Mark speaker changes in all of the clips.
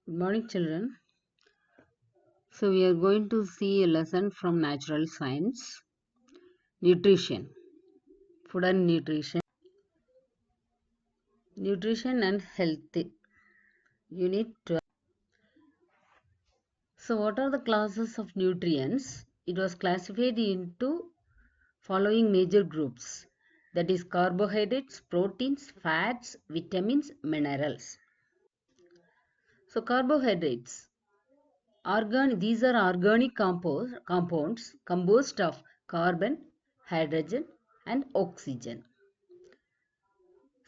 Speaker 1: Good morning, children. So, we are going to see a lesson from natural science, nutrition, food and nutrition and health. Unit 12. So, what are the classes of nutrients? It was classified into following major groups, that is carbohydrates, proteins, fats, vitamins, minerals. So, carbohydrates. These are organic compounds composed of carbon, hydrogen and oxygen.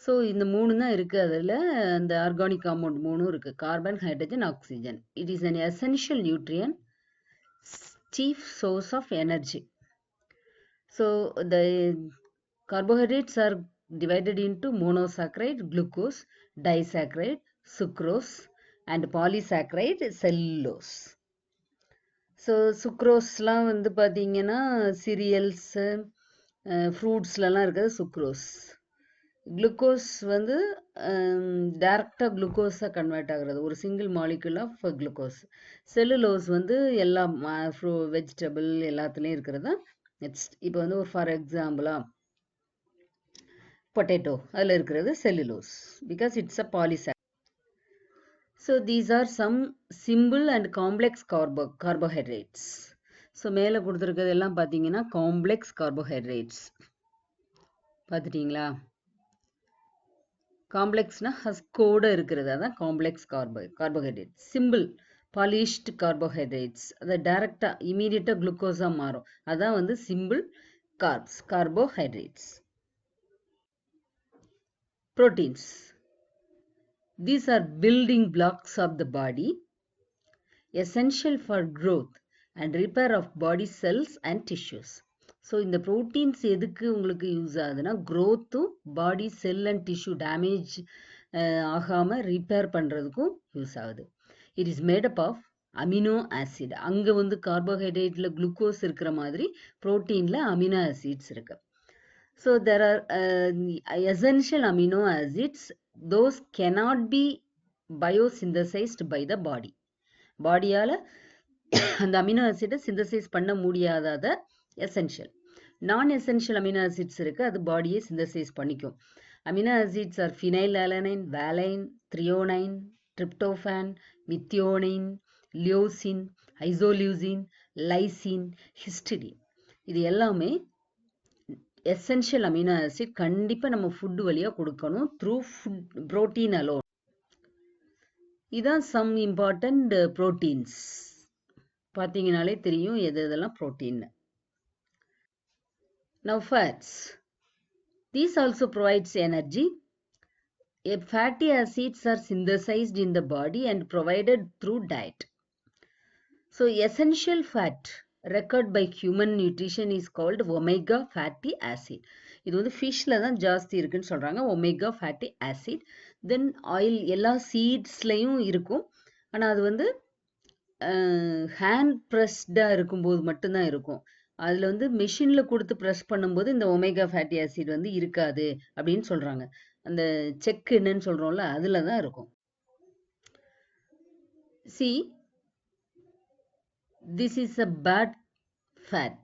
Speaker 1: So இந்த மூணு தான் இருக்குது. அதில் அந்த organic compound மூணும் இருக்குது, carbon, hydrogen, oxygen. It is an essential nutrient, chief source of energy. So the carbohydrates are divided into monosaccharide, glucose, disaccharide, sucrose and polysaccharide, cellulose. So சுக்ரோஸ்லாம் வந்து பார்த்தீங்கன்னா சீரியல்ஸு, ஃப்ரூட்ஸ்லலாம் இருக்கிறது சுக்ரோஸ். குளுக்கோஸ் வந்து டைரக்டாக குளுக்கோஸாக convert ஆகுறது, ஒரு single molecule of glucose. Cellulose வந்து எல்லா வெஜிடபிள் எல்லாத்துலேயும் இருக்கிறது தான். இப்போ வந்து ஒரு ஃபார் எக்ஸாம்பிளாக பொட்டேட்டோ, அதில் இருக்கிறது cellulose, because it's a polysac. So these are some simple and complex carbohydrates. So மேலே கொடுத்துருக்கிறது எல்லாம் பார்த்தீங்கன்னா காம்ப்ளெக்ஸ் கார்போஹைட்ரேட்ஸ். பார்த்துட்டிங்களா? காம்ப்ளெக்ஸ்னா ஹஸ்கோட இருக்கிறது, அதான் complex carbohydrate. Simple polished carbohydrates, அதை டைரக்டாக இமீடியட்டாக குளுக்கோஸாக மாறும், அதான் வந்து simple carbohydrates. Proteins. These are building blocks of the body, essential for growth and repair of body cells and tissues. So இந்த ப்ரோட்டீன்ஸ் எதுக்கு உங்களுக்கு யூஸ் ஆகுதுன்னா, க்ரோத்தும் body cell and tissue damage ஆகாமல் ரிப்பேர் பண்ணுறதுக்கும் யூஸ் ஆகுது. It is made up of amino acid. அங்கே வந்து கார்போஹைட்ரேட்டில் குளுக்கோஸ் இருக்கிற மாதிரி ப்ரோட்டீனில் அமினோ ஆசிட்ஸ் இருக்கு. So there are essential amino acids. Those cannot be biosynthesized by the body. பாடியால் அந்த அமினோ ஆசிடை சிந்தசைஸ் பண்ண முடியாத எசென்ஷியல். நான் எசென்ஷியல் அமினோ ஆசிட்ஸ் இருக்குது, அது பாடியை சிந்தசைஸ் பண்ணிக்கும். Amino acids are phenylalanine, valine, threonine, tryptophan, methionine, leucine, isoleucine, lysine, histidine. இது எல்லாமே எசென்ஷியல் அமினோ ஆசிட். கண்டிப்பாக நம்ம ஃபுட்டு வழியாக கொடுக்கணும், த்ரூ ஃபுட் ப்ரோட்டீன் அலோன். இதான் சம் இம்பார்ட்டண்ட் ப்ரோட்டீன்ஸ். பார்த்தீங்கனாலே தெரியும் எது எதெல்லாம் protein. Now fats. These also provides energy. Fatty acids are synthesized in the body and provided through diet. So essential fat record by human nutrition is called omega fatty acid. இது வந்து ஃபிஷ்ல தான் ஜாஸ்தி இருக்குன்னு சொல்றாங்க, ஒமேகா ஃபேட்டி ஆசிட். தென் oil எல்லா சீட்ஸ்லையும் இருக்கும், ஆனால் அது வந்து ஹேண்ட் ப்ரெஸ்டாக இருக்கும்போது மட்டும்தான் இருக்கும். அதில் வந்து மெஷினில் கொடுத்து ப்ரெஸ் பண்ணும்போது இந்த ஒமேகா ஃபேட்டி ஆசிட் வந்து இருக்காது அப்படின்னு சொல்கிறாங்க. அந்த செக் என்னன்னு சொல்கிறோம்ல, அதில் தான் இருக்கும். See, this is a bad fat.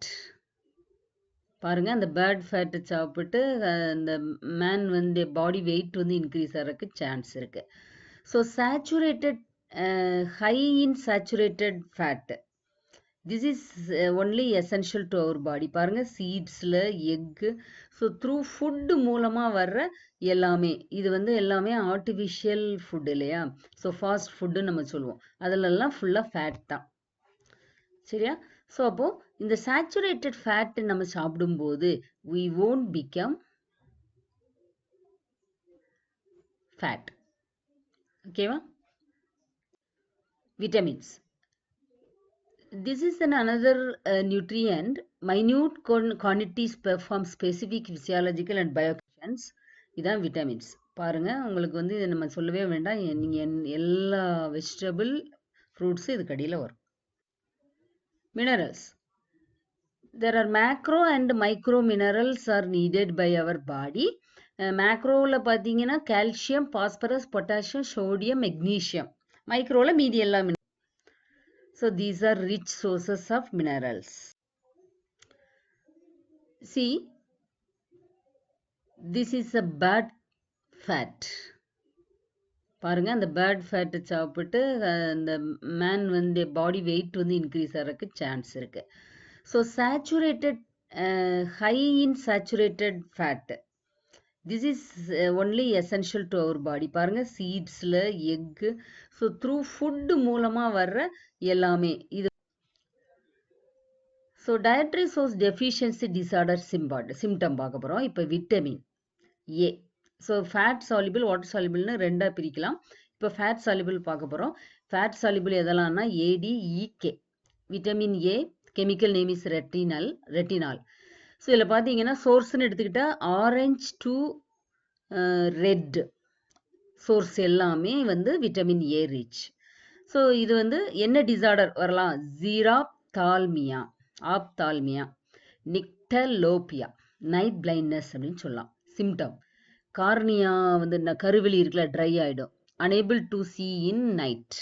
Speaker 1: பாருங்க, அந்த பேட் ஃபேட்டை சாப்பிட்டு அந்த மேன் வந்து பாடி வெயிட் வந்து இன்க்ரீஸ் ஆகிறதுக்கு சான்ஸ் இருக்கு. So saturated, high in saturated fat, this is only essential to our body. பாருங்க, சீட்ஸில், எக்கு, ஸோ த்ரூ ஃபுட்டு மூலமாக வர்ற எல்லாமே இது வந்து எல்லாமே ஆர்டிஃபிஷியல் ஃபுட் இல்லையா? ஸோ ஃபாஸ்ட் ஃபுட்டுன்னு நம்ம சொல்லுவோம், அதிலெல்லாம் ஃபுல்லாக ஃபேட் தான். சரியா? ஸோ அப்போது இந்த சேச்சுரேட்டட் ஃபேட் நம்ம சாப்பிடும்போது we won't become fat. ஓகேவா? Vitamins. This is another nutrient. Minute quantities perform specific physiological and biofunctions. இதான் விட்டமின்ஸ். பாருங்க, உங்களுக்கு வந்து இதை நம்ம சொல்லவே வேண்டாம், நீங்கள் எல்லா வெஜிடபிள் ஃப்ரூட்ஸும் இதுக்கு அடியில் வரும். Minerals. There are macro and micro minerals are needed by our body. Macroவில் பார்த்தீங்கன்னா calcium, phosphorus, potassium, sodium, magnesium. மைக்ரோல மீதி எல்லாம். So these are rich sources of minerals. See, this is a bad fat. பாருங்க, அந்த பேட் ஃபேட் சாப்பிட்டு அந்த man வந்து பாடி வெயிட் வந்து இன்க்ரீஸ் ஆகிறதுக்கு சான்ஸ் இருக்கு. So saturated, high in saturated fat, this is only essential to our body. பாருங்க, சீட்ஸில், எக்கு, ஸோ த்ரூ ஃபுட்டு மூலமாக வர்ற எல்லாமே இது. So dietary source deficiency disorder symptom பார்க்க போகிறோம். இப்போ vitamin A. So fat soluble, water சால்யூபிள்னு ரெண்டாக பிரிக்கலாம். இப்போ ஃபேட் சால்யூபிள் பார்க்க போகிறோம். ஃபேட் சால்யூபிள் எதெல்லாம்னா ADEK. Vitamin A chemical name is retinol. So இதில் பார்த்தீங்கன்னா சோர்ஸ்ன்னு எடுத்துக்கிட்டால் ஆரஞ்ச் டு ரெட் சோர்ஸ் எல்லாமே வந்து விட்டமின் ஏ ரிச். ஸோ இது வந்து என்ன டிசார்டர் வரலாம்? ஆப்தால்மியா, நிக்டலோபியா, நைட் பிளைண்ட்னஸ் அப்படின்னு சொல்லலாம். சிம்டம் கார்னியா வந்து கருவெளி இருக்குல்ல, ட்ரை ஆகிடும். Unable to see in night.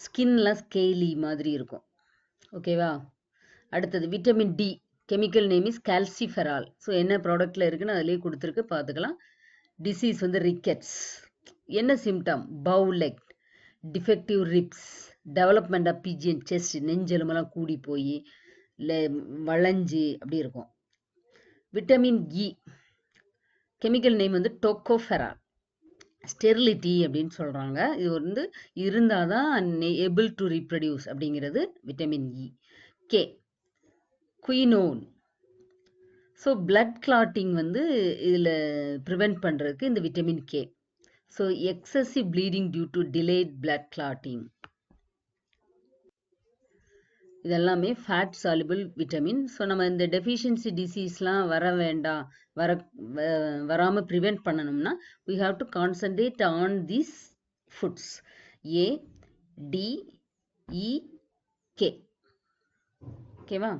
Speaker 1: ஸ்கின்லாம் ஸ்கேலி மாதிரி இருக்கும். ஓகேவா? அடுத்தது vitamin D chemical name is calciferol. So என்ன ப்ராடக்டில் இருக்குன்னு அதிலே கொடுத்துருக்கு, பார்த்துக்கலாம். டிசீஸ் வந்து ரிக்கெட்ஸ். என்ன symptom? Bow leg, defective ribs, development of pigeon chest, நெஞ்செலுமெல்லாம் கூடி போய் வளைஞ்சு அப்படி இருக்கும். விட்டமின் இ கெமிக்கல் நேம் வந்து டோகோஃபெரால். ஸ்டெரிலிட்டி அப்படின்னு சொல்கிறாங்க. இது வந்து இருந்தால் தான் ஏபிள் டு ரீப்ரொடியூஸ் அப்படிங்கிறது vitamin E. K quinone. So blood clotting வந்து இதில் ப்ரிவெண்ட் பண்ணுறதுக்கு இந்த vitamin K. So excessive bleeding due to delayed blood clotting. இதெல்லாமே ஃபேட் சால்யூபிள் விட்டமின். ஸோ நம்ம இந்த டெஃபிஷியன்சி டிசீஸ்லாம் வராமல் ப்ரிவெண்ட் பண்ணணும்னா we have to concentrate on these foods A, D, E, K. ஓகேவா?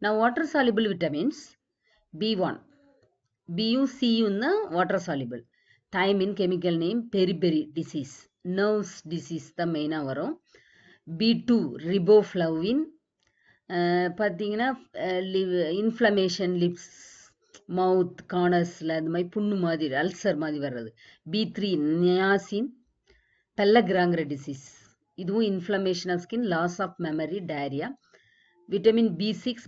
Speaker 1: நான் வாட்டர் சால்யூபிள் விட்டமின்ஸ் B1, பியும் சியும் தான் water soluble. Thymine chemical name beriberi disease, nerves disease தான் மெயினாக வரும். B2 riboflavin. பார்த்தீங்கன்னா இன்ஃப்ளமேஷன், லிப்ஸ், மவுத், கார்னர்ஸில் அது மாதிரி புண்ணு மாதிரி, அல்சர் மாதிரி வர்றது. B3 நியாசின், பெல்லக்ராங்கிற டிசீஸ், இதுவும் inflammation of skin, loss of memory, diarrhoea. Vitamin B6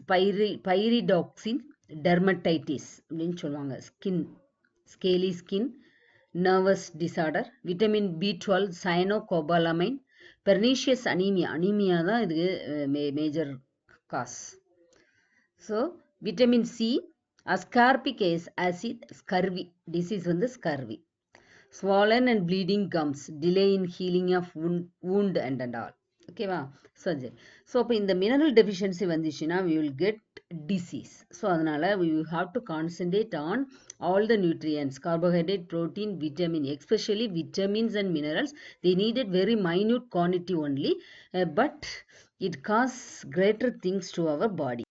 Speaker 1: pyridoxine, dermatitis அப்படின்னு சொல்லுவாங்க, scaly skin, nervous disorder. Vitamin B12 cyanocobalamin, pernicious anaemia தான் இது major cause. So vitamin C ascorbic acid, scurvy disease வந்து scurvy. Swollen and bleeding gums, delay in healing of wound and all. ஓகேவா? சரி. So அப்போ இந்த mineral deficiency வந்துச்சுன்னா we will get disease. So அதனால we have to concentrate on all the nutrients, carbohydrate, protein, vitamin, especially vitamins and minerals. They needed very minute quantity only, but it causes greater things to our body.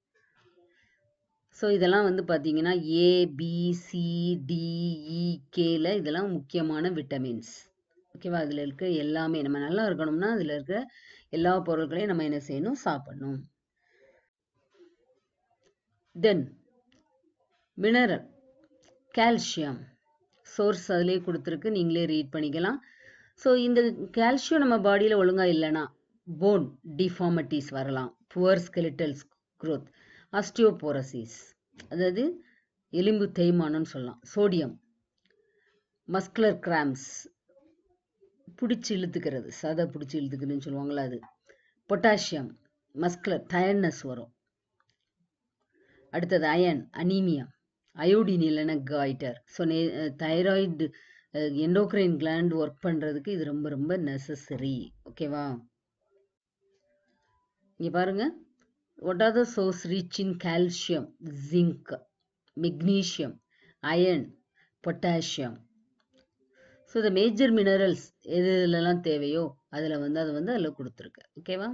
Speaker 1: So இதெல்லாம் வந்து பார்த்தீங்கன்னா ABCDEKல இதெல்லாம் முக்கியமான vitamins. ஓகேவா? அதில் இருக்க எல்லாமே நம்ம நல்லா இருக்கணும்னா அதில் இருக்க எல்லா பொருட்களையும் நம்ம என்ன செய்யணும்? சாப்பிடணும். தென் மினரல் கால்சியம் சோர்ஸ் அதிலே கொடுத்துருக்கு, நீங்களே ரீட் பண்ணிக்கலாம். ஸோ இந்த கால்சியம் நம்ம பாடியில் ஒழுங்காக இல்லைன்னா போன் டிஃபார்மிட்டிஸ் வரலாம், புவர் ஸ்கெலிட்டல் growth, ஆஸ்டியோபோரோசிஸ், அதாவது எலும்பு தேய்மானம்னு சொல்லலாம். சோடியம் மஸ்குலர் கிராம்ஸ், பிடிச்சி இழுத்துக்கிறது, சதை பிடிச்சி இழுத்துக்கிறதுன்னு சொல்லுவாங்களா அது. பொட்டாசியம் மஸ்குலர் டயர்ட்னஸ் வரும். அடுத்தது அயன் அனீமியா, அயோடின் இல்லைன்னா goitre. So thyroid endocrine gland work பண்ணுறதுக்கு இது ரொம்ப ரொம்ப நெசசரி. ஓகேவா? இங்கே பாருங்க, what are the source rich in calcium, zinc, magnesium, iron, potassium. So the major minerals எதுலலாம் தேவையோ அதில் வந்து அதை வந்து அதில் கொடுத்துருக்கு. ஓகேவா?